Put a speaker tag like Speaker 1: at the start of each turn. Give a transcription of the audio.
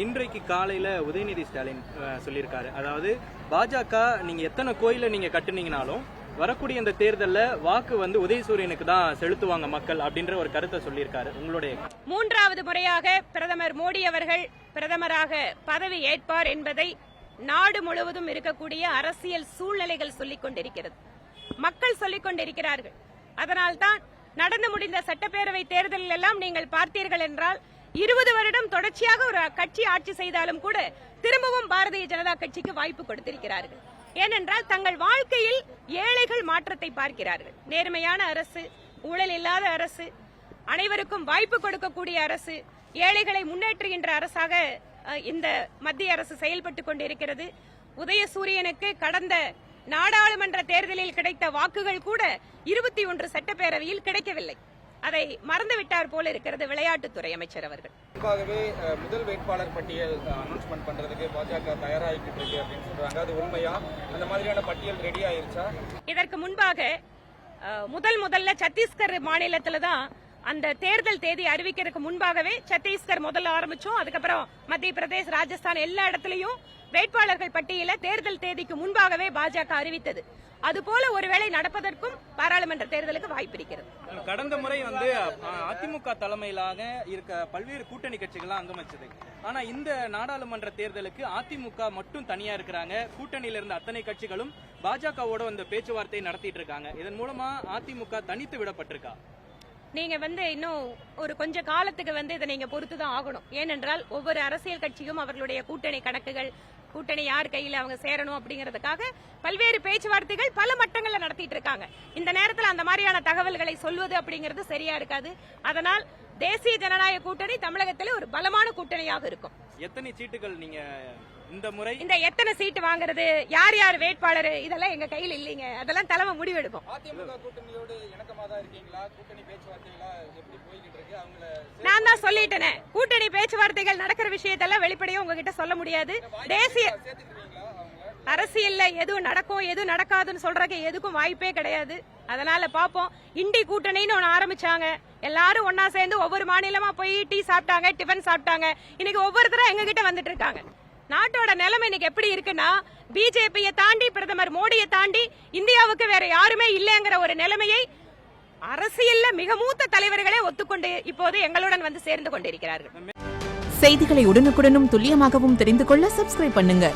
Speaker 1: இன்றைக்கு காலையில உதயநிதி ஸ்டாலின் சொல்லியிருக்காரு, அதாவது பாஜக நீங்க எத்தனை கோயில நீங்க கட்டுனீங்கனாலும் வரக்கூடிய இந்த தேர்தலில் வாக்கு உதயசூரியனுக்கு தான் செலுத்துவாங்க மக்கள் அப்படின்ற ஒரு கருத்தை சொல்லியிருக்காரு. உங்களுடைய
Speaker 2: மூன்றாவது முறையாக பிரதமர் மோடி அவர்கள் பிரதமராக பதவி ஏற்பார் என்பதை நாடு முழுவதும் இருக்கக்கூடிய அரசியல் சூழ்நிலைகள் சொல்லிக் கொண்டிருக்கிறது, மக்கள் சொல்லிக் கொண்டிருக்கிறார்கள். அதனால்தான் நடந்து முடிந்த சட்டப்பேரவை தேர்தலில் எல்லாம் நீங்கள் பார்த்தீர்கள் என்றால் 20 வருடம் தொடர்ச்சியாக ஒரு கட்சி ஆட்சி செய்தாலும் கூட திரும்பவும் பாரதிய ஜனதா கட்சிக்கு வாய்ப்பு கொடுத்திருக்கிறார்கள். ஏனென்றால் தங்கள் வாழ்க்கையில் ஏழைகள் மாற்றத்தை பார்க்கிறார்கள். நேர்மையான அரசு, ஊழல் இல்லாத அரசு, அனைவருக்கும் வாய்ப்பு கொடுக்கக்கூடிய அரசு, ஏழைகளை முன்னேற்றுகின்ற அரசாக இந்த மத்திய அரசு செயல்பட்டுக் கொண்டிருக்கிறது. உதயசூரியனுக்கு கடந்த நாடாளுமன்ற தேர்தலில் கிடைத்த வாக்குகள் கூட 21 சட்டப்பேரவையில் கிடைக்கவில்லை. அதை மறந்துவிட்டார் போல இருக்கிறது விளையாட்டுத்துறை அமைச்சர் அவர்கள்.
Speaker 3: முதல் வேட்பாளர் பட்டியல் அனௌன்ஸ்மெண்ட் பண்றதுக்கு பாஜக தயாராகிட்டு இருக்கு அப்படின்னு சொல்றாங்க. அது உண்மையா? அந்த மாதிரியான பட்டியல் ரெடி ஆயிருச்சா?
Speaker 2: இதற்கு முன்பாக முதல்ல சத்தீஸ்கர் மாநிலத்துல தான் அந்த தேர்தல் தேதி அறிவிக்கிறதுக்கு முன்பாகவே சத்தீஸ்கர் முதல்ல ஆரம்பிச்சோம். அதுக்கப்புறம் மத்திய பிரதேஷ், ராஜஸ்தான் எல்லா இடத்துலயும் வேட்பாளர்கள் பட்டியல தேர்தல் தேதிக்கு முன்பாகவே பாஜக அறிவித்தது. அதுபோல ஒருவேளை நடப்பதற்கும் பாராளுமன்ற தேர்தலுக்கு வாய்ப்பு இருக்கிறது.
Speaker 1: கடந்த முறை அதிமுக தலைமையிலாக இருக்க பல்வேறு கூட்டணி கட்சிகள் அங்கமச்சது. ஆனா இந்த நாடாளுமன்ற தேர்தலுக்கு அதிமுக மட்டும் தனியா இருக்கிறாங்க. கூட்டணியில இருந்த அத்தனை கட்சிகளும் பாஜகவோட பேச்சுவார்த்தை நடத்திட்டு இருக்காங்க. இதன் மூலமா அதிமுக தனித்து விடப்பட்டிருக்கா?
Speaker 2: நீங்க இன்னும் ஒரு கொஞ்ச காலத்துக்கு இதை நீங்க பொறுத்துதான் ஆகணும். ஏனென்றால் ஒவ்வொரு அரசியல் கட்சியும் அவர்களுடைய கூட்டணி கணக்குகள், கூட்டணி யார் கையில அவங்க சேரணும் அப்படிங்கறதுக்காக பல்வேறு பேச்சுவார்த்தைகள் பல மட்டங்கள்ல நடத்திட்டு இருக்காங்க. இந்த நேரத்தில் அந்த மாதிரியான தகவல்களை சொல்வது அப்படிங்கிறது சரியா இருக்காது. அதனால் தேசிய ஜனநாயக கூட்டணி தமிழகத்தில் ஒரு பலமான கூட்டணியாக இருக்கும்.
Speaker 1: எத்தனை சீட்டுகள் நீங்க இந்த முறை
Speaker 2: எத்தனை சீட்டு வாங்குறது, யார் யார் வேட்பாளர், இதெல்லாம் எங்க கையில் இல்லைங்க. அதெல்லாம் தலைமை முடிவெடுக்கும்.
Speaker 3: அதிமுக கூட்டணியோடு இணக்கமா தான் இருக்கீங்களா? கூட்டணி பேச்சுவார்த்தைகளா எப்படி போய்கிட்டு இருக்கு? அவங்கள
Speaker 2: நான் தான் சொல்லிட்டேனே, கூட்டணி பேச்சுவார்த்தைகள் நடக்கிற விஷயத்தெல்லாம் வெளிப்படையா உங்ககிட்ட சொல்ல முடியாது. தேசிய அரசியல்ல எதுவும் நடக்கும் எது நடக்காதுன்னு சொல்றதுக்கு எதுக்கும் வாய்ப்பே கிடையாது. அதனால பாப்போம். இண்டி கூட்டணின்னு ஒன்னு ஆரம்பிச்சாங்க. எல்லாரும் ஒன்னா சேர்ந்து ஒவ்வொரு மாநிலமா போய் டீ சாப்பிட்டாங்க, டிபன் சாப்பிட்டாங்க. இன்னைக்கு ஒவ்வொருத்தரும் எங்க கிட்ட வந்துட்டு இருக்காங்க. நாட்டோட நிலைமை இன்னைக்கு எப்படி இருக்குன்னா, பிஜேபியை தாண்டி பிரதமர் மோடியை தாண்டி இந்தியாவுக்கு வேற யாருமே இல்லைங்கிற ஒரு நிலைமையை அரசியல்ல மிக மூத்த தலைவர்களே ஒத்துக்கொண்டு இப்போது எங்களுடன் சேர்ந்து கொண்டிருக்கிறார்கள்.
Speaker 4: செய்திகளை உடனுக்குடனும் துல்லியமாகவும் தெரிந்து கொள்ள சப்ஸ்கிரைப் பண்ணுங்க.